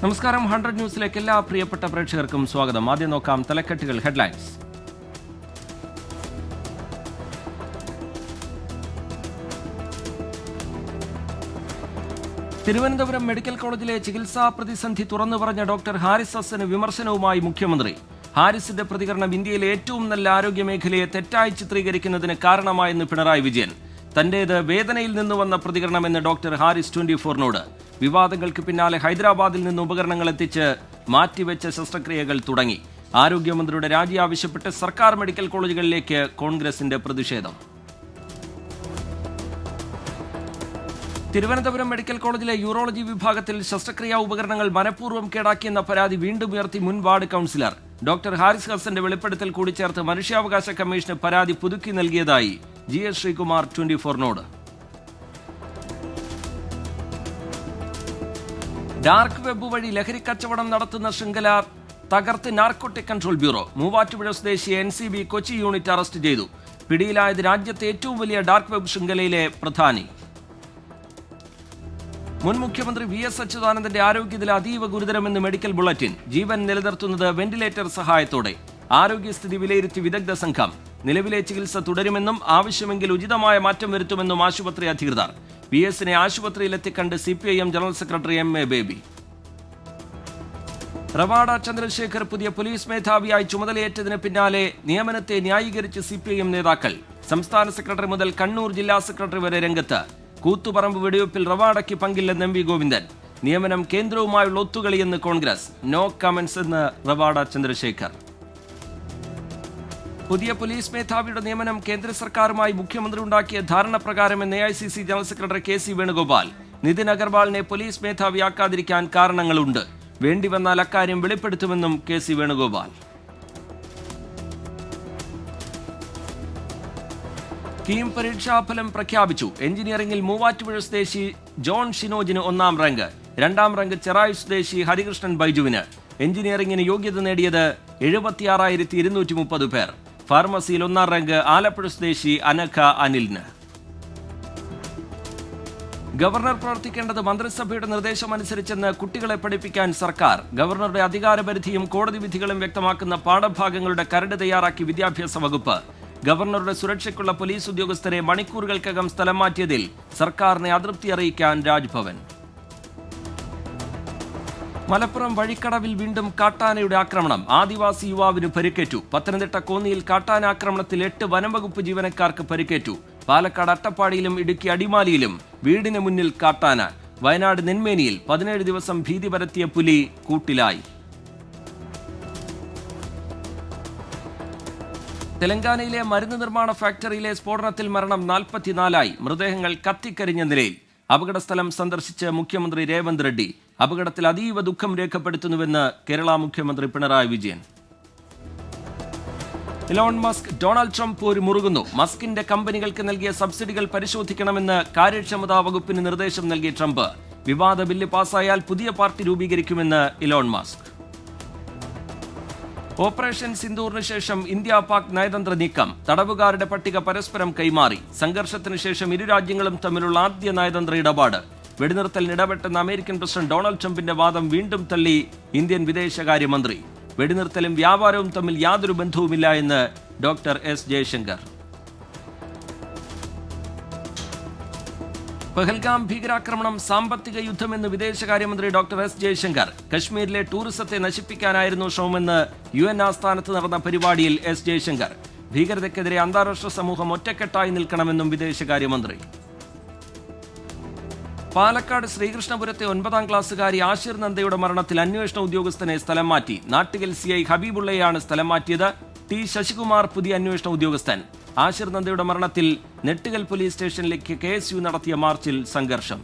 നമസ്കാരം. 100 ന്യൂസിലേക്ക് എല്ലാ പ്രിയപ്പെട്ട പ്രേക്ഷകർക്കും സ്വാഗതം. ആദ്യം നോക്കാം തലക്കെട്ടുകൾ, ഹെഡ്ലൈൻസ്. തിരുവനന്തപുരം മെഡിക്കൽ കോളേജിലെ ചികിത്സാ പ്രതിസന്ധി തുറന്നു പറഞ്ഞ ഡോക്ടർ ഹാരിസ് ഹസന് വിമർശനവുമായി മുഖ്യമന്ത്രി. ഹാരിസിന്റെ പ്രതികരണം ഇന്ത്യയിലെ ഏറ്റവും നല്ല ആരോഗ്യ മേഖലയെ തെറ്റായി ചിത്രീകരിക്കുന്നതിന് കാരണമായെന്ന് പിണറായി വിജയൻ. തന്റേത് വേദനയിൽ നിന്ന് വന്ന പ്രതികരണമെന്ന് ഡോക്ടർ ഹാരിസ് 24-നോട്. വിവാദങ്ങൾക്ക് പിന്നാലെ ഹൈദരാബാദിൽ നിന്ന് ഉപകരണങ്ങൾ എത്തിച്ച് മാറ്റിവെച്ച ശസ്ത്രക്രിയകൾ തുടങ്ങി. ആരോഗ്യമന്ത്രിയുടെ രാജി ആവശ്യപ്പെട്ട് സർക്കാർ മെഡിക്കൽ കോളേജുകളിലേക്ക് കോൺഗ്രസിന്റെ പ്രതിഷേധം. തിരുവനന്തപുരം മെഡിക്കൽ കോളേജിലെ യൂറോളജി വിഭാഗത്തിൽ ശസ്ത്രക്രിയാ ഉപകരണങ്ങൾ മനഃപൂർവ്വം കേടാക്കിയെന്ന പരാതി വീണ്ടും ഉയർത്തി മുൻ വാർഡ് കൌൺസിലർ. ഡോക്ടർ ഹാരിസ് ഹസന്റെ വെളിപ്പെടുത്തൽ കൂടി ചേർത്ത് മനുഷ്യാവകാശ കമ്മീഷന് പരാതി പുതുക്കി നൽകിയതായി GS ശ്രീകുമാർ 24-നോട്. ഡാർക്ക് വെബ് വഴി ലഹരി കച്ചവടം നടത്തുന്ന ശൃംഖല തകർത്ത് നാർക്കോട്ടിക് കൺട്രോൾ ബ്യൂറോ. മൂവാറ്റുപുഴ സ്വദേശിയെ NCB കൊച്ചി യൂണിറ്റ് അറസ്റ്റ് ചെയ്തു. പിടിയിലായത് രാജ്യത്തെ ഏറ്റവും വലിയ ഡാർക്ക് വെബ് ശൃംഖലയിലെ പ്രധാനി. മുൻ മുഖ്യമന്ത്രി VS അച്യുതാനന്ദന്റെ ആരോഗ്യനില അതീവ ഗുരുതരമെന്ന് മെഡിക്കൽ ബുള്ളറ്റിൻ. ജീവൻ നിലനിർത്തുന്നത് വെന്റിലേറ്റർ സഹായത്തോടെ. ആരോഗ്യസ്ഥിതി വിലയിരുത്തി വിദഗ്ധ സംഘം. നിലവിലെ ചികിത്സ തുടരുമെന്നും ആവശ്യമെങ്കിൽ ഉചിതമായ മാറ്റം വരുത്തുമെന്നും ആശുപത്രി അധികൃതർ. VSനെ ആശുപത്രിയിലെത്തിക്കണ്ട് CPIM general secretary MA Baby. Ravada Chandrasekhar പുതിയ പോലീസ് മേധാവിയായി ചുമതലയേറ്റതിന് പിന്നാലെ നിയമനത്തെ ന്യായീകരിച്ച് CPIM നേതാക്കൾ. സംസ്ഥാന സെക്രട്ടറി മുതൽ കണ്ണൂർ ജില്ലാ സെക്രട്ടറി വരെ രംഗത്ത്. കൂത്തുപറമ്പ് വെടിവെപ്പിൽ റവാഡയ്ക്ക് പങ്കില്ലെന്ന് MV ഗോവിന്ദൻ. നിയമനം കേന്ദ്രവുമായുള്ള ഒത്തുകളിയെന്ന് കോൺഗ്രസ്. നോ കമന്റ്സ് എന്ന് റവാഡ ചന്ദ്രശേഖർ. പുതിയ പോലീസ് മേധാവിയുടെ നിയമനം കേന്ദ്ര സർക്കാരുമായി മുഖ്യമന്ത്രി ഉണ്ടാക്കിയ ധാരണ പ്രകാരമെന്ന് AICC general secretary KC Venugopal. Nithin അഗർവാളിനെ പോലീസ് മേധാവിയാക്കാതിരിക്കാൻ കാരണങ്ങളുണ്ട്. വേണ്ടിവന്നാൽ അക്കാര്യം വെളിപ്പെടുത്തുമെന്നും KC വേണുഗോപാൽ. കീം പരീക്ഷാഫലം പ്രഖ്യാപിച്ചു. എഞ്ചിനീയറിംഗിൽ മൂവാറ്റുപുഴ സ്വദേശി ജോൺ ഷിനോജിന് 1ാം റാങ്ക്. 2ാം റാങ്ക് ചെറായി സ്വദേശി ഹരികൃഷ്ണൻ ബൈജുവിന്. എഞ്ചിനീയറിംഗിന് യോഗ്യത നേടിയത് 76,230 പേർ. ഫാർമസിയിൽ 1ാം റാങ്ക് ആലപ്പുഴ സ്വദേശി അനഘ അനിലിന്. ഗവർണർ പ്രവർത്തിക്കേണ്ടത് മന്ത്രിസഭയുടെ നിർദ്ദേശമനുസരിച്ചെന്ന് കുട്ടികളെ പഠിപ്പിക്കാൻ സർക്കാർ. ഗവർണറുടെ അധികാരപരിധിയും കോടതി വിധികളും വ്യക്തമാക്കുന്ന പാഠഭാഗങ്ങളുടെ കരട് തയ്യാറാക്കി വിദ്യാഭ്യാസ വകുപ്പ്. ഗവർണറുടെ സുരക്ഷയ്ക്കുള്ള പോലീസ് ഉദ്യോഗസ്ഥരെ മണിക്കൂറുകൾക്കകം സ്ഥലം മാറ്റിയതിൽ സർക്കാരിനെ അതൃപ്തി അറിയിക്കാൻ രാജ്ഭവൻ. മലപ്പുറം വഴിക്കടവിൽ വീണ്ടും കാട്ടാനയുടെ ആക്രമണം. ആദിവാസി യുവാവിന് പരിക്കേറ്റു. പത്തനംതിട്ട കോന്നിയിൽ കാട്ടാന ആക്രമണത്തിൽ 8 വനംവകുപ്പ് ജീവനക്കാർക്ക് പരിക്കേറ്റു. പാലക്കാട് അട്ടപ്പാടിയിലും ഇടുക്കി അടിമാലിയിലും വീടിന് മുന്നിൽ കാട്ടാന. വയനാട് നെന്മേനിയിൽ 17 ദിവസം ഭീതി പരത്തിയ പുലി കൂട്ടിലായി. തെലങ്കാനയിലെ മരുന്ന് നിർമ്മാണ ഫാക്ടറിയിലെ സ്ഫോടനത്തിൽ മരണം 44ആയി. മൃതദേഹങ്ങൾ കത്തിക്കരിഞ്ഞ നിലയിൽ. അപകടസ്ഥലം സന്ദർശിച്ച് മുഖ്യമന്ത്രി രേവന്ത് റെഡ്ഡി. അപകടത്തിൽ അതീവ ദുഃഖം രേഖപ്പെടുത്തുന്നുവെന്ന് കേരള മുഖ്യമന്ത്രി Pinarayi Vijayan. Elon Musk Donald Trump പോര് മുറുകുന്നു. മസ്കിന്റെ കമ്പനികൾക്ക് നൽകിയ സബ്സിഡികൾ പരിശോധിക്കണമെന്ന് കാര്യക്ഷമതാ വകുപ്പിന് നിർദ്ദേശം നൽകിയ ട്രംപ്. വിവാദ ബില്ല് പാസായാൽ പുതിയ പാർട്ടി രൂപീകരിക്കുമെന്ന് ഇലോൺ മസ്ക്. ഓപ്പറേഷൻ സിന്ദൂറിന് ശേഷം ഇന്ത്യ പാക് നയതന്ത്ര നീക്കം. തടവുകാരുടെ പട്ടിക പരസ്പരം കൈമാറി. സംഘർഷത്തിന് ശേഷം ഇരു രാജ്യങ്ങളും തമ്മിലുള്ള ആദ്യ നയതന്ത്ര ഇടപാട്. വെടിനിർത്തലിന് ഇടപെട്ടെന്ന അമേരിക്കൻ പ്രസിഡന്റ് ഡൊണാൾഡ് ട്രംപിന്റെ വാദം വീണ്ടും തള്ളി ഇന്ത്യൻ വിദേശകാര്യമന്ത്രി. വെടിനിർത്തലും വ്യാപാരവും തമ്മിൽ യാതൊരു ബന്ധവുമില്ല എന്ന് ഡോക്ടർ S ജയശങ്കർ. പഹൽഗാം ഭീകരാക്രമണം സാമ്പത്തിക യുദ്ധമെന്ന് വിദേശകാര്യമന്ത്രി ഡോക്ടർ S ജയശങ്കർ. കശ്മീരിലെ ടൂറിസത്തെ നശിപ്പിക്കാനായിരുന്നു ശ്രമമെന്ന് UN ആസ്ഥാനത്ത് നടന്ന പരിപാടിയിൽ S ജയശങ്കർ. ഭീകരതയ്ക്കെതിരെ അന്താരാഷ്ട്ര സമൂഹം ഒറ്റക്കെട്ടായി നിൽക്കണമെന്നും വിദേശകാര്യമന്ത്രി. പാലക്കാട് ശ്രീകൃഷ്ണപുരത്തെ 9ാം ക്ലാസ്സുകാരി ആഷിർ നന്ദയുടെ മരണത്തിൽ അന്വേഷണ ഉദ്യോഗസ്ഥനെ സ്ഥലം മാറ്റി. നാട്ടികൽ CI ഹബീബുള്ളയെയാണ് സ്ഥലം മാറ്റിയത്. T ശശികുമാർ പുതിയ അന്വേഷണ ഉദ്യോഗസ്ഥൻ. ആഷിർ നന്ദയുടെ മരണത്തിൽ നെട്ടുകൽ പോലീസ് സ്റ്റേഷനിലേക്ക് KSU നടത്തിയ മാർച്ചിൽ സംഘർഷം.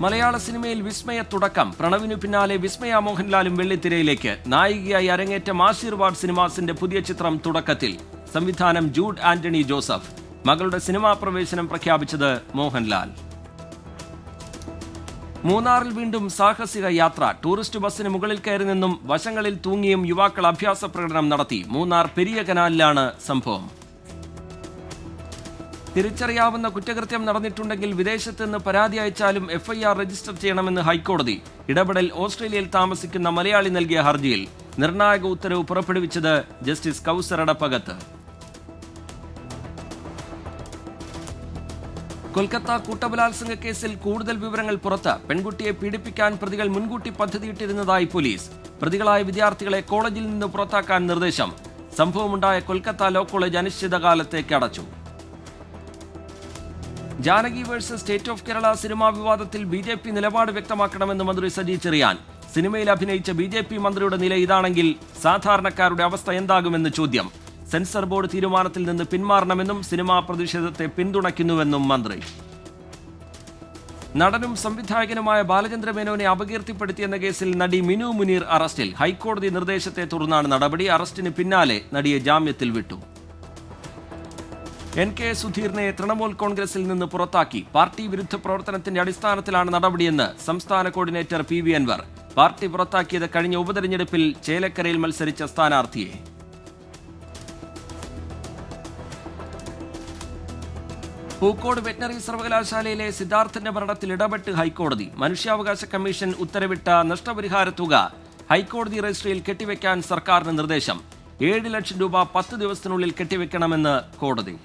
മലയാള സിനിമയിൽ വിസ്മയ തുടക്കം. പ്രണവിനു പിന്നാലെ വിസ്മയ മോഹൻലാലും വെള്ളിത്തിരയിലേക്ക്. നായികയായി അരങ്ങേറ്റം ആശീർവാദ് സിനിമാസിന്റെ പുതിയ ചിത്രം തുടക്കത്തിൽ. സംവിധാനം ജൂഡ് ആന്റണി ജോസഫ്. മകളുടെ സിനിമാ പ്രവേശനം പ്രഖ്യാപിച്ചത് മോഹൻലാൽ. മൂന്നാറിൽ വീണ്ടും സാഹസിക യാത്ര. ടൂറിസ്റ്റ് ബസ്സിന് മുകളിൽ കയറി നിന്നും വശങ്ങളിൽ തൂങ്ങിയും യുവാക്കൾ അഭ്യാസ പ്രകടനം നടത്തി. മൂന്നാർ പെരിയ കനാലിലാണ് സംഭവം. തിരിച്ചറിയാവുന്ന കുറ്റകൃത്യം നടന്നിട്ടുണ്ടെങ്കിൽ വിദേശത്ത് നിന്ന് പരാതി അയച്ചാലും FIR രജിസ്റ്റർ ചെയ്യണമെന്ന് ഹൈക്കോടതി. ഇടപെടൽ ഓസ്ട്രേലിയയിൽ താമസിക്കുന്ന മലയാളി നൽകിയ ഹർജിയിൽ നിർണായക ഉത്തരവ് പുറപ്പെടുവിച്ചത് ജസ്റ്റിസ് കൗസർ എടപ്പകത്ത്. കൊൽക്കത്ത കൂട്ടബലാത്സംഗ കേസിൽ കൂടുതൽ വിവരങ്ങൾ പുറത്ത്. പെൺകുട്ടിയെ പീഡിപ്പിക്കാൻ പ്രതികൾ മുൻകൂട്ടി പദ്ധതിയിട്ടിരുന്നതായി പോലീസ്. പ്രതികളായ വിദ്യാർത്ഥികളെ കോളേജിൽ നിന്ന് പുറത്താക്കാൻ നിർദ്ദേശം. സംഭവമുണ്ടായ കൊൽക്കത്ത ലോ കോളേജ് അനിശ്ചിതകാലത്തേക്ക് അടച്ചു. Janaki versus state of Kerala cinema വിവാദത്തിൽ BJP നിലപാട് വ്യക്തമാക്കണമെന്ന് മന്ത്രി സജി ചെറിയാൻ. സിനിമയിൽ അഭിനയിച്ച BJP മന്ത്രിയുടെ നില ഇതാണെങ്കിൽ സാധാരണക്കാരുടെ അവസ്ഥ എന്താകുമെന്ന് ചോദ്യം. സെൻസർ ബോർഡ് തീരുമാനത്തിൽ നിന്ന് പിന്മാറണമെന്നും സിനിമാ പ്രതിഷേധത്തെ പിന്തുണയ്ക്കുന്നുവെന്നും മന്ത്രി. നടനും സംവിധായകനുമായ ബാലചന്ദ്ര മേനോനെ അപകീർത്തിപ്പെടുത്തിയെന്ന കേസിൽ നടി മിനു മുനീർ അറസ്റ്റിൽ. ഹൈക്കോടതി നിർദ്ദേശത്തെ തുടർന്നാണ് നടപടി. അറസ്റ്റിന് പിന്നാലെ നടിയെ ജാമ്യത്തിൽ വിട്ടു. NK സുധീറിനെ തൃണമൂൽ കോൺഗ്രസിൽ നിന്ന് പുറത്താക്കി. പാർട്ടി വിരുദ്ധ പ്രവർത്തനത്തിന്റെ അടിസ്ഥാനത്തിലാണ് നടപടിയെന്ന് സംസ്ഥാന കോർഡിനേറ്റർ PV അൻവർ. പാർട്ടി പുറത്താക്കിയത് കഴിഞ്ഞ ഉപതെരഞ്ഞെടുപ്പിൽ ചേലക്കരയിൽ മത്സരിച്ച സ്ഥാനാർത്ഥിയെ. പൂക്കോട് വെറ്റനറി സർവകലാശാലയിലെ സിദ്ധാർത്ഥന്റെ മരണത്തിൽ ഇടപെട്ട് ഹൈക്കോടതി. മനുഷ്യാവകാശ കമ്മീഷൻ ഉത്തരവിട്ട നഷ്ടപരിഹാര തുക ഹൈക്കോടതി രജിസ്ട്രിയിൽ കെട്ടിവെക്കാൻ സർക്കാരിന് നിർദ്ദേശം. 7 ലക്ഷം രൂപ 10 ദിവസത്തിനുള്ളിൽ കെട്ടിവെക്കണമെന്ന് കോടതി.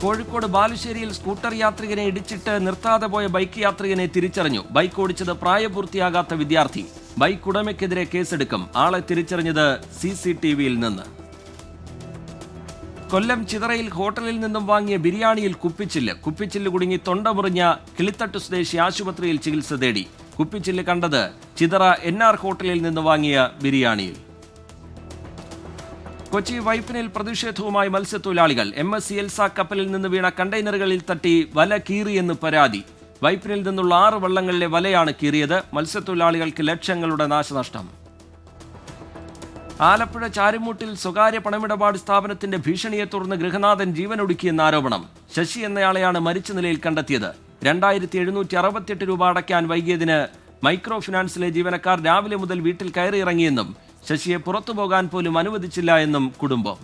കോഴിക്കോട് ബാലുശ്ശേരിയിൽ സ്കൂട്ടർ യാത്രികനെ ഇടിച്ചിട്ട് നിർത്താതെ പോയ ബൈക്ക് യാത്രികനെ തിരിച്ചറിഞ്ഞു. ബൈക്ക് ഓടിച്ചത് പ്രായപൂർത്തിയാകാത്ത വിദ്യാർത്ഥി. ബൈക്ക് ഉടമയ്ക്കെതിരെ കേസെടുക്കും. ആളെ തിരിച്ചറിഞ്ഞത് CCTVയിൽ നിന്ന്. കൊല്ലം ചിതറയിൽ ഹോട്ടലിൽ നിന്നും വാങ്ങിയ ബിരിയാണിയിൽ കുപ്പിച്ചില്ല് കുടുങ്ങി തൊണ്ട മുറിഞ്ഞ കിളിത്തട്ട് സ്വദേശി ആശുപത്രിയിൽ ചികിത്സ തേടി. കുപ്പിച്ചില്ല് കണ്ടത് ചിതറ NR ഹോട്ടലിൽ നിന്ന് വാങ്ങിയ ബിരിയാണിയിൽ. കൊച്ചി വൈപ്പിനിൽ പ്രതിഷേധവുമായി മത്സ്യത്തൊഴിലാളികൾ. MSC എൽസ കപ്പലിൽ നിന്ന് വീണ കണ്ടെയ്നറുകളിൽ തട്ടി വല കീറിയെന്ന് പരാതി. വൈപ്പിനിൽ നിന്നുള്ള 6 വള്ളങ്ങളിലെ വലയാണ് കീറിയത്. മത്സ്യത്തൊഴിലാളികൾക്ക് ലക്ഷങ്ങളുടെ നാശനഷ്ടം. ആലപ്പുഴ ചാരുമൂട്ടിൽ സ്വകാര്യ പണമിടപാട് സ്ഥാപനത്തിന്റെ ഭീഷണിയെ തുടർന്ന് ഗൃഹനാഥൻ ജീവനൊടുക്കിയെന്ന ആരോപണം. ശശി എന്നയാളെയാണ് മരിച്ച നിലയിൽ കണ്ടെത്തിയത്. 2768 രൂപ അടയ്ക്കാൻ വൈകിയതിന് മൈക്രോ ഫിനാൻസിലെ ജീവനക്കാർ രാവിലെ മുതൽ വീട്ടിൽ കയറിയിറങ്ങിയെന്നും ശശിയെ പുറത്തു പോകാൻ പോലും അനുവദിച്ചില്ല എന്നും കുടുംബം.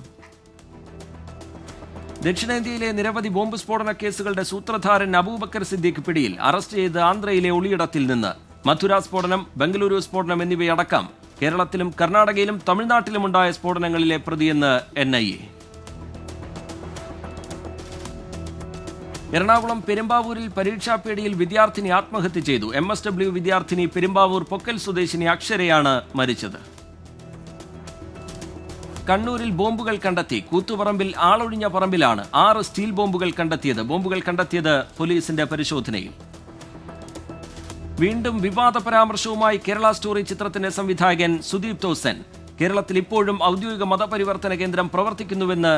ദക്ഷിണേന്ത്യയിലെ നിരവധി ബോംബ് സ്ഫോടന കേസുകളുടെ സൂത്രധാരൻ അബൂബക്കർ സിദ്ദീഖ് പിടിയിൽ. അറസ്റ്റ് ചെയ്ത് ആന്ധ്രയിലെ ഒളിയിടത്തിൽ നിന്ന്. മഥുര സ്ഫോടനം, ബംഗളൂരു സ്ഫോടനം എന്നിവയടക്കം കേരളത്തിലും കർണാടകയിലും തമിഴ്നാട്ടിലുമുണ്ടായ സ്ഫോടനങ്ങളിലെ പ്രതിയെന്ന് NIA. എറണാകുളം പെരുമ്പാവൂരിൽ പരീക്ഷാപ്പേടിയിൽ വിദ്യാർത്ഥിനി ആത്മഹത്യ ചെയ്തു. MSW വിദ്യാർത്ഥിനി പെരുമ്പാവൂർ പൊക്കൽ സ്വദേശിനി അക്ഷരയാണ് മരിച്ചത്. കണ്ണൂരിൽ ബോംബുകൾ കണ്ടെത്തി. കൂത്തുപറമ്പിൽ ആളൊഴിഞ്ഞ പറമ്പിലാണ് 6 സ്റ്റീൽ ബോംബുകൾ കണ്ടെത്തിയത്. ബോംബുകൾ കണ്ടെത്തിയത് പോലീസിന്റെ പരിശോധനയിൽ. വീണ്ടും വിവാദ പരാമർശവുമായി കേരള സ്റ്റോറി ചിത്രത്തിന്റെ സംവിധായകൻ സുദീപ് ദോസൻ. കേരളത്തിൽ ഇപ്പോഴും ഔദ്യോഗിക മതപരിവർത്തന കേന്ദ്രം പ്രവർത്തിക്കുന്നുവെന്ന്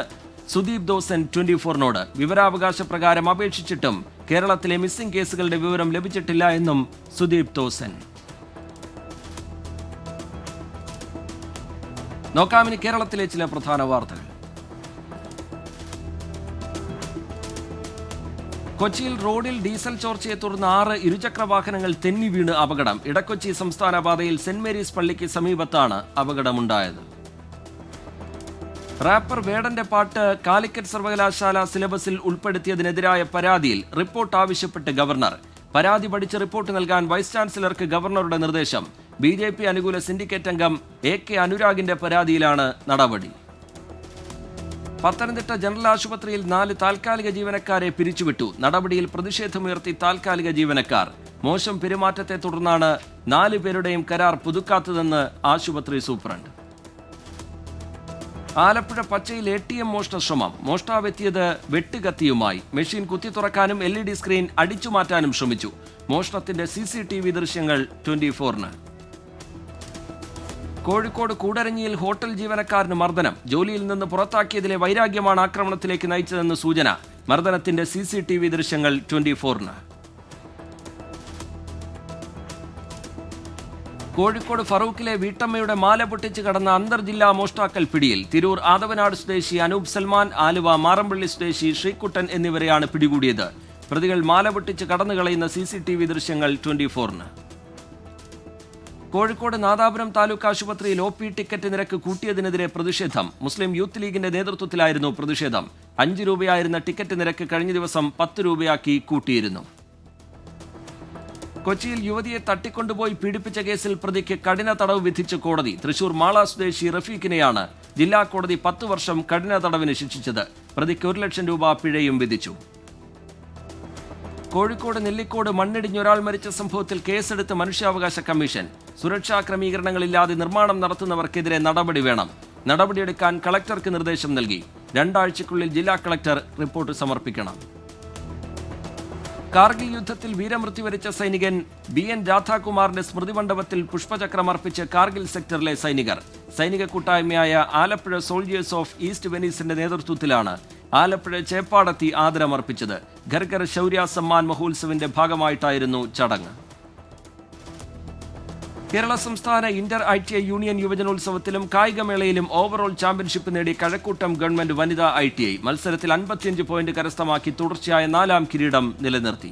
സുദീപ് ദോസൻ 24നോട്. വിവരാവകാശ പ്രകാരം അപേക്ഷിച്ചിട്ടും കേരളത്തിലെ മിസ്സിംഗ് കേസുകളുടെ വിവരം ലഭിച്ചിട്ടില്ല എന്നും സുദീപ് ദോസൻ. നോക്കാമിനി കേരളത്തിലെ ചില പ്രധാന വാർത്തകൾ. കൊച്ചിയിൽ റോഡിൽ ഡീസൽ ചോർച്ചയെ തുടർന്ന് 6 ഇരുചക്ര വാഹനങ്ങൾ തെന്നി വീണ് അപകടം. ഇടക്കൊച്ചി സംസ്ഥാന പാതയിൽ സെന്റ് മേരീസ് പള്ളിക്ക് സമീപത്താണ് അപകടമുണ്ടായത്. റാപ്പർ വേടന്റെ പാട്ട് കാലിക്കറ്റ് സർവകലാശാല സിലബസിൽ ഉൾപ്പെടുത്തിയതിനെതിരായ പരാതിയിൽ റിപ്പോർട്ട് ആവശ്യപ്പെട്ട് ഗവർണർ. പരാതി പഠിച്ച് റിപ്പോർട്ട് നൽകാൻ വൈസ് ചാൻസലർക്ക് ഗവർണറുടെ നിർദ്ദേശം. BJP അനുകൂല സിൻഡിക്കേറ്റ് അംഗം AK അനുരാഗിന്റെ പരാതിയിലാണ് നടപടി. പത്തനംതിട്ട ജനറൽ ആശുപത്രിയിൽ 4 താൽക്കാലിക ജീവനക്കാരെ പിരിച്ചുവിട്ടു. നടപടിയിൽ പ്രതിഷേധമുയർത്തി താൽക്കാലിക ജീവനക്കാർ. മോശം പെരുമാറ്റത്തെ തുടർന്നാണ് 4 പേരുടെയും കരാർ പുതുക്കാത്തതെന്ന് ആശുപത്രി സൂപ്രണ്ട്. ആലപ്പുഴ പച്ചയിൽ ATM മോഷണ ശ്രമം. മോഷ്ടാവെത്തിയത് വെട്ടുകത്തിയുമായി. മെഷീൻ കുത്തി തുറക്കാനും LED സ്ക്രീൻ അടിച്ചു മാറ്റാനും ശ്രമിച്ചു. മോഷണത്തിന്റെ CCTV ദൃശ്യങ്ങൾ 24ന്. കോഴിക്കോട് കൂടരഞ്ഞിയിൽ ഹോട്ടൽ ജീവനക്കാരന് മർദ്ദനം. ജോലിയിൽ നിന്ന് പുറത്താക്കിയതിലെ വൈരാഗ്യമാണ് ആക്രമണത്തിലേക്ക് നയിച്ചതെന്ന് സൂചന. മർദ്ദനത്തിന്റെ CCTV ദൃശ്യങ്ങൾ 24ന്. കോഴിക്കോട് ഫറൂഖിലെ വീട്ടമ്മയുടെ മാല പൊട്ടിച്ച് കടന്ന അന്തർജില്ലാ മോഷ്ടാക്കൾ പിടിയിൽ. തിരൂർ ആദവനാട് സ്വദേശി അനൂപ് സൽമാൻ, ആലുവ മാറമ്പള്ളി സ്വദേശി ശ്രീകുട്ടൻ എന്നിവരെയാണ് പിടികൂടിയത്. പ്രതികൾ മാല പൊട്ടിച്ച് കടന്നുകളയുന്ന CCTV ദൃശ്യങ്ങൾ 24ന്. കോഴിക്കോട് നാദാപുരം താലൂക്ക് ആശുപത്രിയിൽ OP ടിക്കറ്റ് നിരക്ക് കൂട്ടിയതിനെതിരെ പ്രതിഷേധം. മുസ്ലിം യൂത്ത് ലീഗിന്റെ നേതൃത്വത്തിലായിരുന്നു പ്രതിഷേധം. 5 രൂപയായിരുന്ന ടിക്കറ്റ് നിരക്ക് കഴിഞ്ഞ ദിവസം 10 രൂപയാക്കി കൂട്ടിയിരുന്നു. കൊച്ചിയിൽ യുവതിയെ തട്ടിക്കൊണ്ടുപോയി പീഡിപ്പിച്ച കേസിൽ പ്രതിക്ക് കഠിന തടവ് വിധിച്ച് കോടതി. തൃശൂർ മാള സ്വദേശി റഫീഖിനെയാണ് ജില്ലാ കോടതി 10 വർഷം കഠിന തടവിന് ശിക്ഷിച്ചത്. പ്രതിക്ക് 1 ലക്ഷം രൂപ പിഴയും വിധിച്ചു. കോഴിക്കോട് നെല്ലിക്കോട് മണ്ണിടിഞ്ഞൊരാൾ മരിച്ച സംഭവത്തിൽ കേസെടുത്ത് മനുഷ്യാവകാശ കമ്മീഷൻ. സുരക്ഷാ ക്രമീകരണങ്ങളില്ലാതെ നിർമ്മാണം നടത്തുന്നവർക്കെതിരെ നടപടി വേണം. നടപടിയെടുക്കാൻ കളക്ടർക്ക് നിർദ്ദേശം നൽകി. 2 ആഴ്ചയ്ക്കുള്ളിൽ ജില്ലാ കളക്ടർ റിപ്പോർട്ട് സമർപ്പിക്കണം. കാർഗിൽ യുദ്ധത്തിൽ വീരമൃത്യു വരിച്ച സൈനികൻ BN രാധാകുമാറിന്റെ സ്മൃതി മണ്ഡപത്തിൽ പുഷ്പചക്രം അർപ്പിച്ച് കാർഗിൽ സെക്ടറിലെ സൈനികർ. സൈനിക കൂട്ടായ്മയായ ആലപ്പുഴ സോൾജിയേഴ്സ് ഓഫ് ഈസ്റ്റ് വെനീസിന്റെ നേതൃത്വത്തിലാണ് ആലപ്പുഴ ചേപ്പാടത്തി ആദരമർപ്പിച്ചത്. ഘർഘർ ശൗര്യ സമ്മാൻ മഹോത്സവിന്റെ ഭാഗമായിട്ടായിരുന്നു ചടങ്ങ്. കേരള സംസ്ഥാന ഇന്റർ ITI യൂണിയൻ യുവജനോത്സവത്തിലും കായികമേളയിലും ഓവറോൾ ചാമ്പ്യൻഷിപ്പ് നേടി കഴക്കൂട്ടം ഗവൺമെന്റ് വനിതാ ITI. മത്സരത്തിൽ 55 പോയിന്റ് കരസ്ഥമാക്കി തുടർച്ചയായ 4ാം കിരീടം നിലനിർത്തി.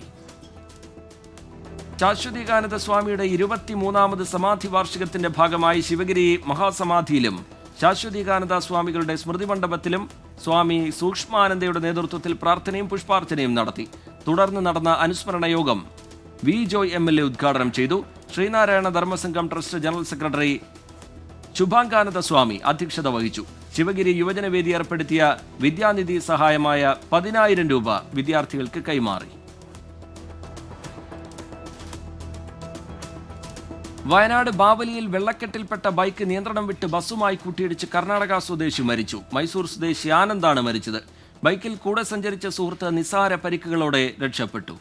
ശാശ്വതീകാനന്ദ സ്വാമിയുടെ 23ാമത് സമാധി വാർഷികത്തിന്റെ ഭാഗമായി ശിവഗിരി മഹാസമാധിയിലും ശാശ്വതീകാനന്ദ സ്വാമികളുടെ സ്മൃതി മണ്ഡപത്തിലും സ്വാമി സൂക്ഷ്മാനന്ദയുടെ നേതൃത്വത്തിൽ പ്രാർത്ഥനയും പുഷ്പാർച്ചനയും നടത്തി. തുടർന്ന് നടന്ന അനുസ്മരണ യോഗം വി ജോയ് MLA ഉദ്ഘാടനം ചെയ്തു. Sree Narayana Dharmasangham trust general secretary Shubhangananda Swami അധ്യക്ഷത വഹിച്ചു. ശിവഗിരി യുവജനവേദി ഏർപ്പെടുത്തിയ വിദ്യാനിധി സഹായമായ 10,000 രൂപ വിദ്യാർത്ഥികൾക്ക് കൈമാറി. വയനാട് ബാവലിയിൽ വെള്ളക്കെട്ടിൽപ്പെട്ട ബൈക്ക് നിയന്ത്രണം വിട്ട് ബസ്സുമായി കൂട്ടിയിടിച്ച് കർണാടക സ്വദേശി മരിച്ചു. മൈസൂർ സ്വദേശി ആനന്ദാണ് മരിച്ചത്. ബൈക്കിൽ കൂടെ സഞ്ചരിച്ച സുഹൃത്ത് നിസ്സാര പരിക്കുകളോടെ രക്ഷപ്പെട്ടു.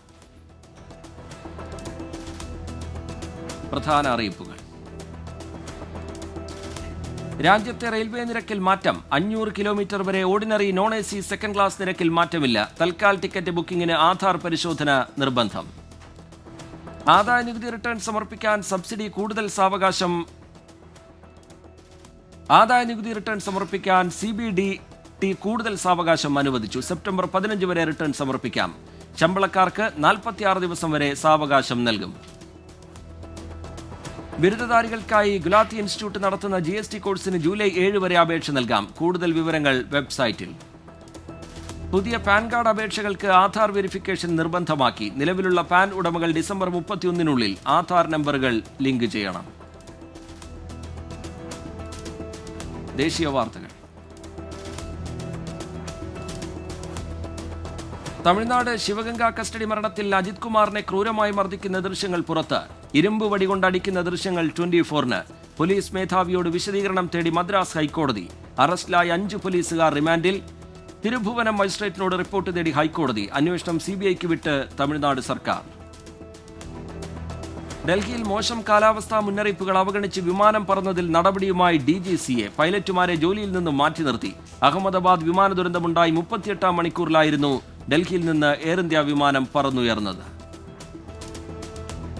പ്രധാന അറിയിപ്പുകൾ. രാജ്യത്തെ റെയിൽവേ നിരക്കിൽ മാറ്റം. 500 കിലോമീറ്റർ വരെ ordinary non AC second class നിരക്കിൽ മാറ്റമില്ല. തൽക്കാൽ ടിക്കറ്റ് ബുക്കിംഗിന് ആധാർ പരിശോധന നിർബന്ധം. ആദായനികുതി റിട്ടേൺ സമർപ്പിക്കാൻ സബ്സിഡി കൂടുതൽ സാവകാശം. ആദായനികുതി റിട്ടേൺ സമർപ്പിക്കാൻ CBDT കൂടുതൽ സാവകാശം അനുവദിച്ചു. സെപ്റ്റംബർ 15 വരെ റിട്ടേൺ സമർപ്പിക്കാം. ശമ്പളക്കാർക്ക് 46 ദിവസം വരെ സാവകാശം നൽകും. ബിരുദധാരികൾക്കായി ഗുലാത്തി ഇൻസ്റ്റിറ്റ്യൂട്ട് നടത്തുന്ന GST കോഴ്സിന് ജൂലൈ 7 വരെ അപേക്ഷ നൽകാം. കൂടുതൽ വിവരങ്ങൾ വെബ്സൈറ്റിൽ. പുതിയ പാൻ കാർഡ് അപേക്ഷകൾക്ക് ആധാർ വെരിഫിക്കേഷൻ നിർബന്ധമാക്കി. നിലവിലുള്ള പാൻ ഉടമകൾ ഡിസംബർ 31-നുള്ളിൽ ആധാർ നമ്പറുകൾ ലിങ്ക് ചെയ്യണം. ദേശീയ വാർത്തകൾ. തമിഴ്നാട് ശിവഗംഗ കസ്റ്റഡി മരണത്തിൽ അജിത് കുമാറിനെ ക്രൂരമായി മർദ്ദിക്കുന്ന ദൃശ്യങ്ങൾ പുറത്ത്. ഇരുമ്പ് വടികൊണ്ടടിക്കുന്ന ദൃശ്യങ്ങൾ 24-ന്. പോലീസ് മേധാവിയോട് വിശദീകരണം തേടി മദ്രാസ് ഹൈക്കോടതി. അറസ്റ്റിലായ 5 പോലീസുകാർ റിമാൻഡിൽ. തിരുഭുവനം മജിസ്ട്രേറ്റിനോട് റിപ്പോർട്ട് തേടി ഹൈക്കോടതി. അന്വേഷണം CBIക്ക് വിട്ട് തമിഴ്നാട് സർക്കാർ. ഡൽഹിയിൽ മോശം കാലാവസ്ഥാ മുന്നറിയിപ്പുകൾ അവഗണിച്ച് വിമാനം പറന്നതിൽ നടപടിയുമായി DGCA. പൈലറ്റുമാരെ ജോലിയിൽ നിന്നും മാറ്റി നിർത്തി. അഹമ്മദാബാദ് വിമാന ദുരന്തമുണ്ടായി 38-ാം മണിക്കൂറിലായിരുന്നു ഡൽഹിയിൽ നിന്ന് എയർ ഇന്ത്യ വിമാനം പറന്നുയർന്നത്.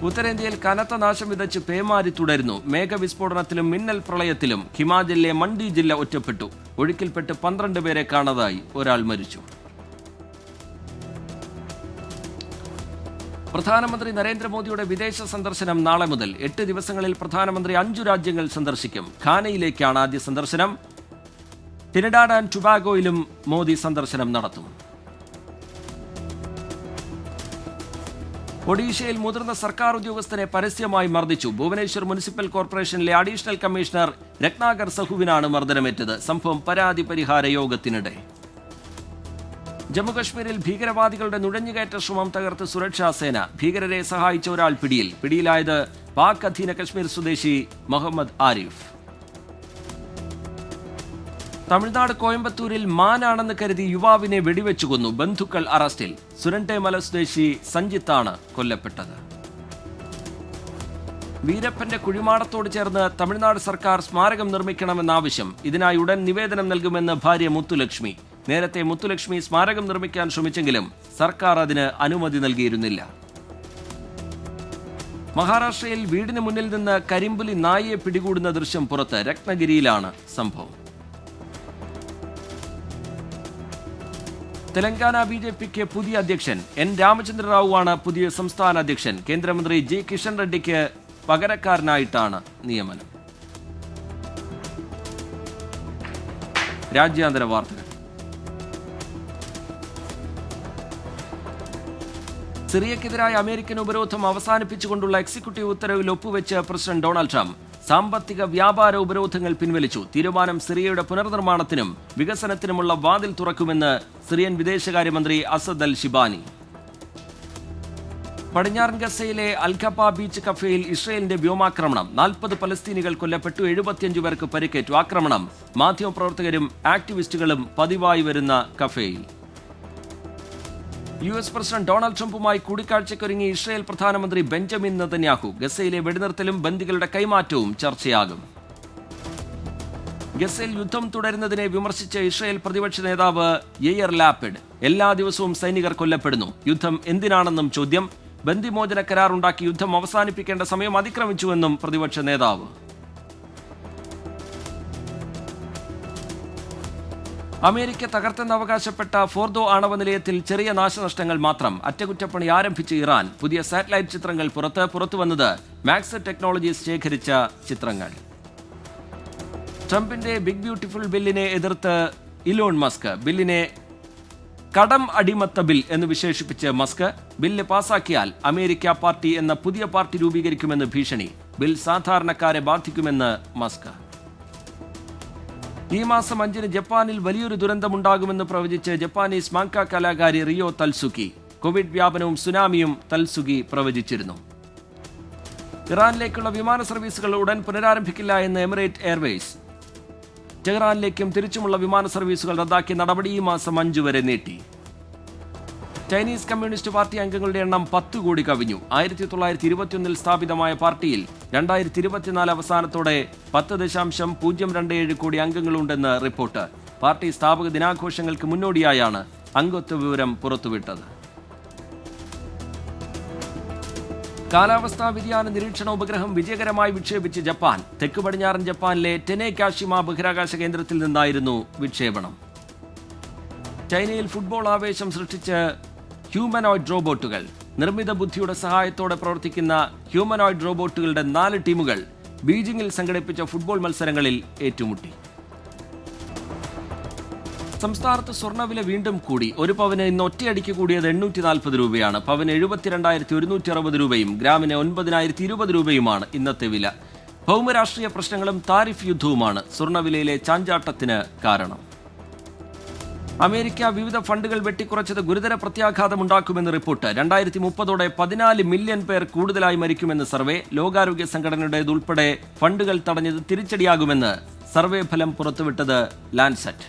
ഉത്തരേന്ത്യയിൽ കനത്ത നാശം വിതച്ച് പേമാരി തുടരുന്നു. മേഘവിസ്ഫോടനത്തിലും മിന്നൽ പ്രളയത്തിലും ഹിമാചലിലെ മണ്ഡി ജില്ല ഒറ്റപ്പെട്ടു. ഒഴുക്കിൽപ്പെട്ട് 12 പേരെ കാണാതായി. ഒരാൾ മരിച്ചു. പ്രധാനമന്ത്രി നരേന്ദ്രമോദിയുടെ വിദേശ സന്ദർശനം നാളെ മുതൽ. 8 ദിവസങ്ങളിൽ പ്രധാനമന്ത്രി 5 രാജ്യങ്ങൾ സന്ദർശിക്കും. ഘാനയിലേക്കാണ് ആദ്യ സന്ദർശനം. ട്രിനിഡാഡ് ആൻഡ് ടൊബാഗോയിലും മോദി സന്ദർശനം നടത്തും. ഒഡീഷയിൽ മുതിർന്ന സർക്കാർ ഉദ്യോഗസ്ഥനെ പരസ്യമായി മർദ്ദിച്ചു. ഭുവനേശ്വർ മുനിസിപ്പൽ കോർപ്പറേഷനിലെ അഡീഷണൽ കമ്മീഷണർ രത്നാകർ സഹുവിനാണ് മർദ്ദനമേറ്റത്. സംഭവം പരാതി പരിഹാര യോഗത്തിനിടെ. ജമ്മുകശ്മീരിൽ ഭീകരവാദികളുടെ നുഴഞ്ഞുകയറ്റ ശ്രമം തകർത്ത് സുരക്ഷാ സേന. ഭീകരരെ സഹായിച്ച ഒരാൾ പിടിയിലായത് പാക് അധീന കശ്മീർ സ്വദേശി മുഹമ്മദ് ആരിഫ്. തമിഴ്നാട് കോയമ്പത്തൂരിൽ മാനാണെന്ന് കരുതി യുവാവിനെ വെടിവെച്ചു കൊന്നു. ബന്ധുക്കൾ അറസ്റ്റിൽ. സുരണ്ടേമല സ്വദേശി സഞ്ജിത്താണ് കൊല്ലപ്പെട്ടത്. വീരപ്പന്റെ കുഴിമാടത്തോട് ചേർന്ന് തമിഴ്നാട് സർക്കാർ സ്മാരകം നിർമ്മിക്കണമെന്നാവശ്യം. ഇതിനായി ഉടൻ നിവേദനം നൽകുമെന്ന് ഭാര്യ മുത്തുലക്ഷ്മി. നേരത്തെ മുത്തുലക്ഷ്മി സ്മാരകം നിർമ്മിക്കാൻ ശ്രമിച്ചെങ്കിലും സർക്കാർ അതിന് അനുമതി നൽകിയിരുന്നില്ല. മഹാരാഷ്ട്രയിൽ വീടിന് മുന്നിൽ നിന്ന് കരിമ്പുലി നായയെ പിടികൂടുന്ന ദൃശ്യം പുറത്ത്. രത്നഗിരിയിലാണ് സംഭവം. തെലങ്കാന BJPക്ക് പുതിയ അധ്യക്ഷൻ. N രാമചന്ദ്ര റാവുവാണ് പുതിയ സംസ്ഥാന അധ്യക്ഷൻ. കേന്ദ്രമന്ത്രി G കിഷൻ റെഡ്ഡിക്ക് പകരക്കാരനായിട്ടാണ് നിയമനം. രാജ്യാന്തര വാർത്തകൾ. സിറിയക്കെതിരായ അമേരിക്കൻ ഉപരോധം അവസാനിപ്പിച്ചുകൊണ്ടുള്ള എക്സിക്യൂട്ടീവ് ഉത്തരവിൽ ഒപ്പുവെച്ച് പ്രസിഡന്റ് ഡൊണാൾഡ് ട്രംപ് സാമ്പത്തിക വ്യാപാര ഉപരോധങ്ങൾ പിൻവലിച്ചു. തീരുമാനം സിറിയയുടെ പുനർനിർമ്മാണത്തിനും വികസനത്തിനുമുള്ള വാതിൽ തുറക്കുമെന്ന് സിറിയൻ വിദേശകാര്യമന്ത്രി അസദ് അൽ ഷിബാനി. പടിഞ്ഞാറൻ ഗസയിലെ അൽഖബ ബീച്ച് കഫേയിൽ ഇസ്രയേലിന്റെ വ്യോമാക്രമണം. 40 പലസ്തീനികൾ കൊല്ലപ്പെട്ടു, 75 പേർക്ക് പരിക്കേറ്റു. ആക്രമണം മാധ്യമപ്രവർത്തകരും ആക്ടിവിസ്റ്റുകളും പതിവായി വരുന്ന കഫേയിൽ. US പ്രസിഡന്റ് ഡൊണാൾഡ് ട്രംപുമായി കൂടിക്കാഴ്ചയ്ക്കൊരുങ്ങി ഇസ്രയേൽ പ്രധാനമന്ത്രി ബെഞ്ചമിൻ നെതന്യാഹു. ഗസയിലെ വെടിനിർത്തലും ബന്ദികളുടെ കൈമാറ്റവും ചർച്ചയാകും. ഗസയിൽ യുദ്ധം തുടരുന്നതിനെ വിമർശിച്ച ഇസ്രയേൽ പ്രതിപക്ഷ നേതാവ് യെയർ ലാപ്പിഡ്. എല്ലാ ദിവസവും സൈനികർ കൊല്ലപ്പെടുന്നു, യുദ്ധം എന്തിനാണെന്നും ചോദ്യം. ബന്ദിമോചന കരാർ ഉണ്ടാക്കി യുദ്ധം അവസാനിപ്പിക്കേണ്ട സമയം അതിക്രമിച്ചുവെന്നും പ്രതിപക്ഷ നേതാവ്. അമേരിക്ക തകർത്തെന്ന് അവകാശപ്പെട്ട ഫോർദോ ആണവ നിലയത്തിൽ ചെറിയ നാശനഷ്ടങ്ങൾ മാത്രം. അറ്റകുറ്റപ്പണി ആരംഭിച്ച ഇറാൻ. പുതിയ സാറ്റലൈറ്റ് ചിത്രങ്ങൾ പുറത്തുവന്നത് മാക്സ് ടെക്നോളജീസ് ശേഖരിച്ച ചിത്രങ്ങൾ. ട്രംപിന്റെ ബിഗ് ബ്യൂട്ടിഫുൾ ബില്ലിനെ എതിർത്ത് ഇലോൺ മസ്ക്. ബില്ലിനെ കടം അടിമത്ത ബിൽ എന്ന് വിശേഷിപ്പിച്ച് മസ്ക്. ബില്ല് പാസാക്കിയാൽ അമേരിക്ക പാർട്ടി എന്ന പുതിയ പാർട്ടി രൂപീകരിക്കുമെന്ന് ഭീഷണി. ബിൽ സാധാരണക്കാരെ ബാധിക്കുമെന്ന് മസ്ക്. ഈ മാസം 5-ന് ജപ്പാനിൽ വലിയൊരു ദുരന്തമുണ്ടാകുമെന്ന് പ്രവചിച്ച് ജപ്പാനീസ് മാങ്ക കലാകാരി റിയോ തൽസുക്കി. കോവിഡ് വ്യാപനവും സുനാമിയും തൽസുക്കി പ്രവചിച്ചിരുന്നു. ഇറാനിലേക്കുള്ള വിമാന സർവീസുകൾ ഉടൻ പുനരാരംഭിക്കില്ല എന്ന് എമിറേറ്റ് എയർവേസ്. ടെഹ്റാനിലേക്കും തിരിച്ചുമുള്ള വിമാന സർവീസുകൾ റദ്ദാക്കിയ നടപടി ഈ മാസം 5 വരെ നീട്ടി. ചൈനീസ് കമ്മ്യൂണിസ്റ്റ് പാർട്ടി അംഗങ്ങളുടെ എണ്ണം 10 കോടി കവിഞ്ഞു. 1921 സ്ഥാപിതമായ പാർട്ടിയിൽ 2024 അവസാനത്തോടെ 10.027 കോടി അംഗങ്ങളുണ്ടെന്ന് റിപ്പോർട്ട്. പാർട്ടി സ്ഥാപക ദിനാഘോഷങ്ങൾക്ക് മുന്നോടിയായാണ് അംഗത്വ വിവരം പുറത്തുവിട്ടത്. കാലാവസ്ഥാ വ്യതിയാന നിരീക്ഷണ ഉപഗ്രഹം വിജയകരമായി വിക്ഷേപിച്ച് ജപ്പാൻ. തെക്ക് പടിഞ്ഞാറൻ ജപ്പാനിലെ ടെനെകാഷിമ ബഹിരാകാശ കേന്ദ്രത്തിൽ നിന്നായിരുന്നു വിക്ഷേപണം. ചൈനയിൽ ഫുട്ബോൾ ആവേശം സൃഷ്ടിച്ച് ഹ്യൂമനോയിഡ് റോബോട്ടുകൾ. നിർമ്മിത ബുദ്ധിയുടെ സഹായത്തോടെ പ്രവർത്തിക്കുന്ന ഹ്യൂമനോയിഡ് റോബോട്ടുകളുടെ 4 ടീമുകൾ ബീജിംഗിൽ സംഘടിപ്പിച്ച ഫുട്ബോൾ മത്സരങ്ങളിൽ ഏറ്റുമുട്ടി. സംസ്ഥാനത്ത് സ്വർണ്ണവില വീണ്ടും കൂടി. ഒരു പവന് ഇന്ന് ഒറ്റയടിക്ക് കൂടിയത് 840 രൂപയാണ്. പവന് 72,160 രൂപയും ഗ്രാമിന് 9,020 രൂപയുമാണ് ഇന്നത്തെ വില. ഭൗമരാഷ്ട്രീയ പ്രശ്നങ്ങളും താരിഫ് യുദ്ധവുമാണ് സ്വർണ്ണവിലയിലെ ചാഞ്ചാട്ടത്തിന് കാരണം. അമേരിക്ക വിവിധ ഫണ്ടുകൾ വെട്ടിക്കുറച്ചത് ഗുരുതര പ്രത്യാഘാതമുണ്ടാക്കുമെന്ന് റിപ്പോർട്ട്. 2030 14 മില്യൺ പേർ കൂടുതലായി മരിക്കുമെന്ന് സർവേ. ലോകാരോഗ്യ സംഘടനയുടേതുൾപ്പെടെ ഫണ്ടുകൾ തടഞ്ഞത് തിരിച്ചടിയാകുമെന്ന് സർവേ ഫലം പുറത്തുവിട്ടത് ലാൻസെറ്റ്.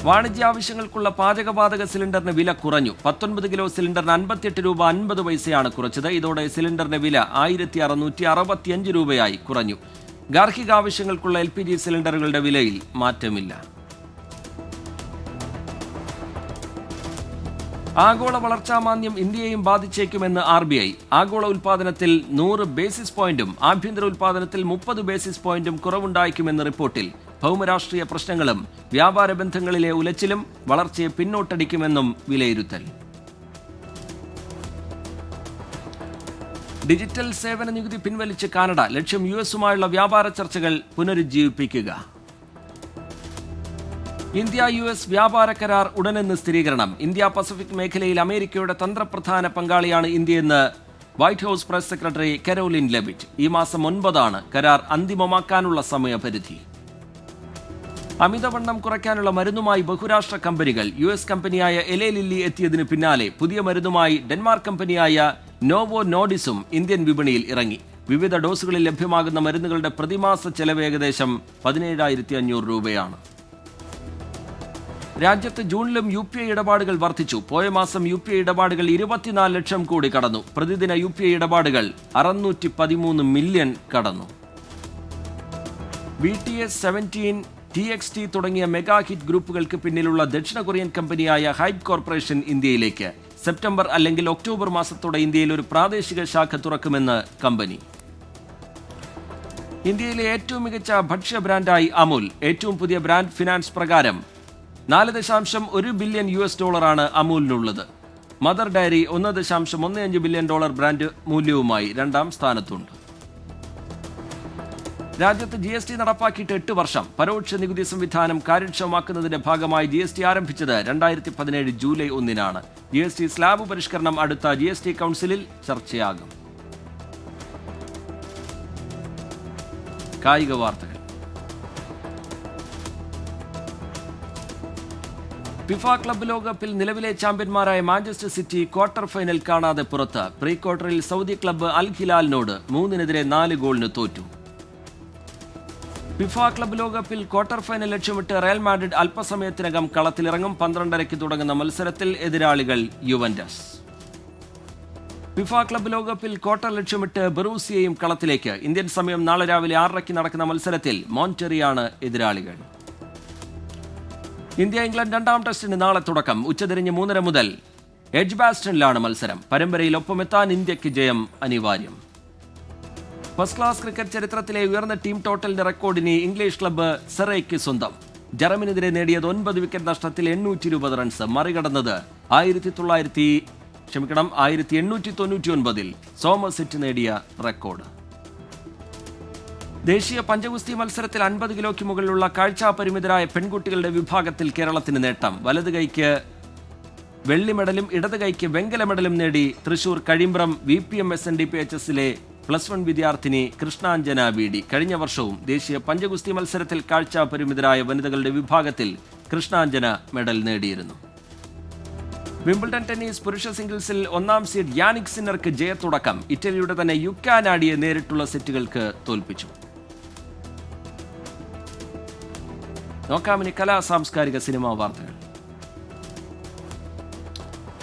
വാണിജ്യ ആവശ്യങ്ങൾക്കുള്ള പാചകവാതക സിലിണ്ടറിന് വില കുറഞ്ഞു. 19 കിലോ സിലിണ്ടറിന് 58 രൂപ 50 പൈസയാണ് കുറച്ചത്. ഇതോടെ സിലിണ്ടറിന് വില 1665 രൂപയായി കുറഞ്ഞു. ഗാർഹിക ആവശ്യങ്ങൾക്കുള്ള LPG സിലിണ്ടറുകളുടെ വിലയിൽ മാറ്റമില്ല. ആഗോള വളർച്ചാമാന്ദ്യം ഇന്ത്യയെയും ബാധിച്ചേക്കുമെന്ന് RBI. ആഗോള ഉൽപാദനത്തിൽ 100 ബേസിസ് പോയിന്റും ആഭ്യന്തര ഉൽപാദനത്തിൽ 30 ബേസിസ് പോയിന്റും കുറവുണ്ടായേക്കുമെന്ന് റിപ്പോർട്ടിൽ. ഭൗമരാഷ്ട്രീയ പ്രശ്നങ്ങളും വ്യാപാര ബന്ധങ്ങളിലെ ഉലച്ചിലും വളർച്ചയെ പിന്നോട്ടടിക്കുമെന്നും വിലയിരുത്തൽ. ഡിജിറ്റൽ സേവന നികുതി പിൻവലിച്ച് കാനഡ. ലക്ഷ്യം US-ഉമായുള്ള വ്യാപാര ചർച്ചകൾ പുനരുജ്ജീവിപ്പിക്കുക. ഇന്ത്യ-US വ്യാപാര കരാർ ഉടനെന്ന് സ്ഥിരീകരണം. ഇന്ത്യ പസഫിക് മേഖലയിൽ അമേരിക്കയുടെ തന്ത്രപ്രധാന പങ്കാളിയാണ് ഇന്ത്യയെന്ന് white house press secretary Karoline Leavitt. ഈ മാസം 9 കരാർ അന്തിമമാക്കാനുള്ള സമയപരിധി. അമിതവണ്ണം കുറയ്ക്കാനുള്ള മരുന്നുമായി ബഹുരാഷ്ട്ര കമ്പനികൾ. US കമ്പനിയായ എലെ ലില്ലി എത്തിയതിനു പിന്നാലെ പുതിയ മരുന്നുമായി ഡെൻമാർക്ക് കമ്പനിയായ നോവോ നോഡിസും ഇന്ത്യൻ വിപണിയിൽ ഇറങ്ങി. വിവിധ ഡോസുകളിൽ ലഭ്യമാകുന്ന മരുന്നുകളുടെ പ്രതിമാസ ചെലവ് ഏകദേശം 17,500 രൂപയാണ്. രാജ്യത്ത് ജൂണിലും UPI ഇടപാടുകൾ വർദ്ധിച്ചു. പോയ മാസം UPI ഇടപാടുകൾ 24 ലക്ഷം കോടി കടന്നു. പ്രതിദിന UPI ഇടപാടുകൾ 613 മില്യൺ കടന്നു. BTS 17, TXT തുടങ്ങിയ മെഗാ ഹിറ്റ് ഗ്രൂപ്പുകൾക്ക് പിന്നിലുള്ള ദക്ഷിണ കൊറിയൻ കമ്പനിയായ ഹൈബ് കോർപ്പറേഷൻ ഇന്ത്യയിലേക്ക്. സെപ്റ്റംബർ അല്ലെങ്കിൽ ഒക്ടോബർ മാസത്തോടെ ഇന്ത്യയിൽ ഒരു പ്രാദേശിക ശാഖ തുറക്കുമെന്ന് കമ്പനി. ഇന്ത്യയിലെ ഏറ്റവും മികച്ച ഭക്ഷ്യ ബ്രാൻഡായി അമുൽ. ഏറ്റവും പുതിയ ബ്രാൻഡ് ഫിനാൻസ് പ്രകാരം $4.1 ബില്യൺ അമൂലിനുള്ളത്. മദർ ഡയറി $1.15 ബില്യൺ ബ്രാൻഡ് മൂല്യവുമായി രണ്ടാം സ്ഥാനത്തുണ്ട്. രാജ്യത്ത് GST നടപ്പാക്കിയിട്ട് 8 വർഷം. പരോക്ഷ നികുതി സംവിധാനം കാര്യക്ഷമമാക്കുന്നതിന്റെ ഭാഗമായി GST ആരംഭിച്ചത് 2017 ജൂലൈ 1-നാണ്. GST സ്ലാബ് പരിഷ്കരണം അടുത്ത GST കൗൺസിലിൽ ചർച്ചയാകും. കായിക വാർത്തകൾ. ഫിഫ ക്ലബ്ബ് ലോകകപ്പിൽ നിലവിലെ ചാമ്പ്യന്മാരായ മാഞ്ചസ്റ്റർ സിറ്റി ക്വാർട്ടർ ഫൈനൽ കാണാതെ പുറത്ത്. പ്രീ ക്വാർട്ടറിൽ സൗദി ക്ലബ്ബ് അൽ ഹിലാലിനോട് 3-4 ഗോളിന് തോറ്റു. ഫിഫ ക്ലബ്ബ് ലോകകപ്പിൽ ക്വാർട്ടർ ഫൈനൽ ലക്ഷ്യമിട്ട് റയൽ മാഡ്രിഡ് അല്പസമയത്തിനകം കളത്തിലിറങ്ങും. 12:30 തുടങ്ങുന്ന മത്സരത്തിൽ എതിരാളികൾ യുവന്റസ്. ഫിഫ ക്ലബ്ബ് ലോകകപ്പിൽ ക്വാർട്ടർ ലക്ഷ്യമിട്ട് ബറൂസിയയും കളത്തിലേക്ക്. ഇന്ത്യൻ സമയം നാളെ രാവിലെ 6:30 നടക്കുന്ന മത്സരത്തിൽ മോൺടെറിയാണ് എതിരാളികൾ. ഇന്ത്യ-ഇംഗ്ലണ്ട് രണ്ടാം ടെസ്റ്റിന് നാളെ തുടക്കം. ഉച്ചതിരിഞ്ഞ് 3:30 മുതൽ എഡ്ജ്ബാസ്റ്റണിലാണ് മത്സരം. പരമ്പരയിൽ ഒപ്പമെത്താൻ ഇന്ത്യക്ക് ജയം അനിവാര്യം. ഫസ്റ്റ് ക്ലാസ് ക്രിക്കറ്റ് ചരിത്രത്തിലെ ഉയർന്ന ടീം ടോട്ടലിന്റെ റെക്കോർഡിന് ഇംഗ്ലീഷ് ക്ലബ്ബ് സെറയ്ക്ക് സ്വന്തം. ജർമ്മനിനെതിരെ നേടിയത് 9 വിക്കറ്റ് നഷ്ടത്തിൽ 820 റൺസ്. മറികടന്നത് 1899 സോമർസെറ്റ് നേടിയ റെക്കോർഡ്. ദേശീയ പഞ്ചഗുസ്തി മത്സരത്തിൽ 50 കിലോയ്ക്ക് മുകളിലുള്ള കാഴ്ചാ പരിമിതരായ പെൺകുട്ടികളുടെ വിഭാഗത്തിൽ കേരളത്തിന് നേട്ടം. വലത് കൈക്ക് വെള്ളി മെഡലും ഇടത് കൈക്ക് വെങ്കല മെഡലും നേടി തൃശൂർ കഴിമ്പ്രം VPM SNDPHSലെ +1 വിദ്യാർത്ഥിനി കൃഷ്ണാഞ്ജന BD. കഴിഞ്ഞ വർഷവും ദേശീയ പഞ്ചഗുസ്തി മത്സരത്തിൽ കാഴ്ചാ പരിമിതരായ വനിതകളുടെ വിഭാഗത്തിൽ കൃഷ്ണാഞ്ജന മെഡൽ നേടിയിരുന്നു. വിംബിൾഡൺ ടെന്നീസ് പുരുഷ സിംഗിൾസിൽ 1ാം സീഡ് യാനിക് സിന്നർക്ക് ജയത്തുടക്കം. ഇറ്റലിയുടെ തന്നെ യുക്കാനാഡിയെ നേരിട്ടുള്ള സെറ്റുകൾക്ക് തോൽപ്പിച്ചു. നോക്കാമിനി കലാ സാംസ്കാരിക സിനിമാ വാർത്തകൾ.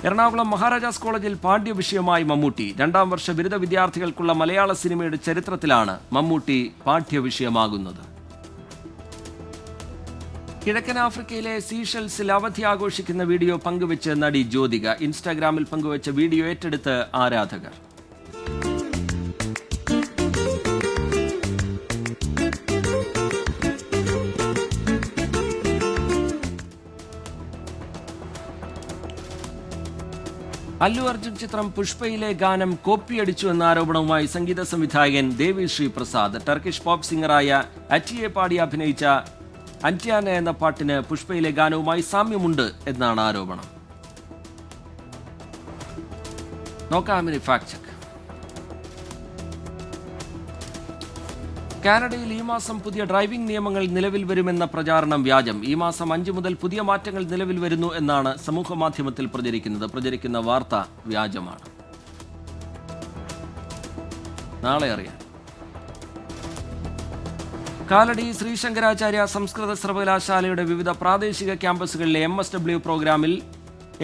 എറണാകുളം മഹാരാജാസ് കോളേജിൽ പാഠ്യവിഷയമായി മമ്മൂട്ടി. 2ാം വർഷ ബിരുദ വിദ്യാർത്ഥികൾക്കുള്ള മലയാള സിനിമയുടെ ചരിത്രത്തിലാണ് മമ്മൂട്ടി പാഠ്യവിഷയമാകുന്നത്. കിഴക്കൻ ആഫ്രിക്കയിലെ സീഷെൽസിൽ അവധി ആഘോഷിക്കുന്ന വീഡിയോ പങ്കുവെച്ച് നടി ജ്യോതിക. ഇൻസ്റ്റാഗ്രാമിൽ പങ്കുവെച്ച വീഡിയോ ഏറ്റെടുത്ത് ആരാധകർ. അല്ലു അർജുൻ ചിത്രം പുഷ്പയിലെ ഗാനം കോപ്പിയടിച്ചു എന്ന ആരോപണവുമായി സംഗീത സംവിധായകൻ ദേവി ശ്രീ പ്രസാദ്. ടർക്കിഷ് പോപ്പ് സിംഗറായ അറ്റിയെ പാടി അഭിനയിച്ച അന്റ്യാന എന്ന പാട്ടിന് പുഷ്പയിലെ ഗാനവുമായി സാമ്യമുണ്ട് എന്നാണ് ആരോപണം. നോക്കാമിനി ഫാക്ട് ചെക്ക്. കാനഡയിൽ ഈ മാസം പുതിയ ഡ്രൈവിംഗ് നിയമങ്ങൾ നിലവിൽ വരുമെന്ന പ്രചാരണം വ്യാജം. ഈ മാസം 5 മുതൽ പുതിയ മാറ്റങ്ങൾ നിലവിൽ വരുന്നു എന്നാണ് സമൂഹമാധ്യമത്തിൽ പ്രചരിക്കുന്ന വാർത്ത വ്യാജമാണ്. നാളെ അറിയാം. കാലടി ശ്രീശങ്കരാചാര്യ സംസ്കൃത സർവകലാശാലയുടെ വിവിധ പ്രാദേശിക ക്യാമ്പസുകളിലെ MSW പ്രോഗ്രാമിൽ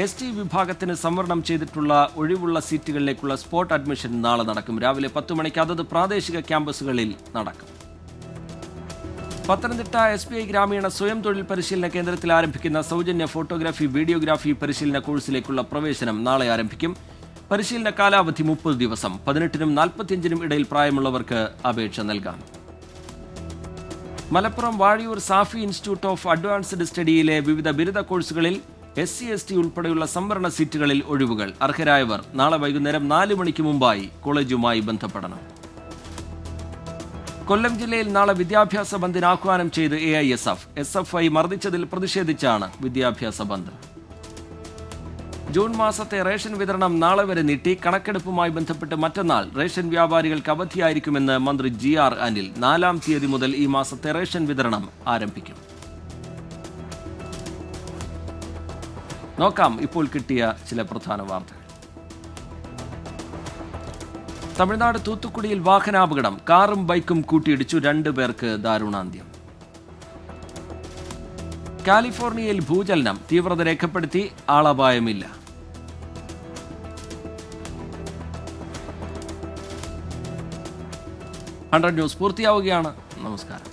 ST വിഭാഗത്തിന് സംവരണം ചെയ്തിട്ടുള്ള ഒഴിവുള്ള സീറ്റുകളിലേക്കുള്ള സ്പോട്ട് അഡ്മിഷൻ നാളെ നടക്കും. രാവിലെ 10 മണിക്ക് അതത് പ്രാദേശിക ക്യാമ്പസുകളിൽ നടക്കും. പത്തനംതിട്ട SBI ഗ്രാമീണ സ്വയം തൊഴിൽ പരിശീലന കേന്ദ്രത്തിൽ ആരംഭിക്കുന്ന സൗജന്യ ഫോട്ടോഗ്രാഫി വീഡിയോഗ്രാഫി പരിശീലന കോഴ്സിലേക്കുള്ള പ്രവേശനം നാളെ ആരംഭിക്കും. പരിശീലന കാലാവധി 30 ദിവസം. 18-നും 45-നും ഇടയിൽ പ്രായമുള്ളവർക്ക് അപേക്ഷ നൽകാം. Malappuram Vazhiyur Safi institute of advanced സ്റ്റഡിയിലെ വിവിധ ബിരുദ കോഴ്സുകളിൽ SC/ST ഉൾപ്പെടെയുള്ള സംവരണ സീറ്റുകളിൽ ഒഴിവുകൾ. അർഹരായവർ നാളെ വൈകുന്നേരം 4 മണിക്ക് മുമ്പായി കോളേജുമായി ബന്ധപ്പെടണം. കൊല്ലം ജില്ലയിൽ നാളെ വിദ്യാഭ്യാസ ബന്ദിന് ആഹ്വാനം ചെയ്ത് AISF. SFI മർദ്ദിച്ചതിൽ പ്രതിഷേധിച്ചാണ് വിദ്യാഭ്യാസ ബന്ദ്. ജൂൺ മാസത്തെ റേഷൻ വിതരണം നാളെ വരെ നീട്ടി. കണക്കെടുപ്പുമായി ബന്ധപ്പെട്ട് മറ്റന്നാൾ റേഷൻ വ്യാപാരികൾക്ക് അവധിയായിരിക്കുമെന്ന് മന്ത്രി GR അനിൽ. 4-ാം തീയതി മുതൽ ഈ മാസത്തെ റേഷൻ വിതരണം ആരംഭിക്കും. നോക്കാം ഇപ്പോൾ കിട്ടിയ ചില പ്രധാന വാർത്തകൾ. തമിഴ്നാട് തൂത്തുക്കുടിയിൽ വാഹനാപകടം. കാറും ബൈക്കും കൂട്ടിയിടിച്ചു. 2 പേർക്ക് ദാരുണാന്ത്യം. കാലിഫോർണിയയിൽ ഭൂചലനം. തീവ്രത രേഖപ്പെടുത്തി. ആളപായമില്ല. ന്യൂസ് പൂർത്തിയാവുകയാണ്. നമസ്കാരം.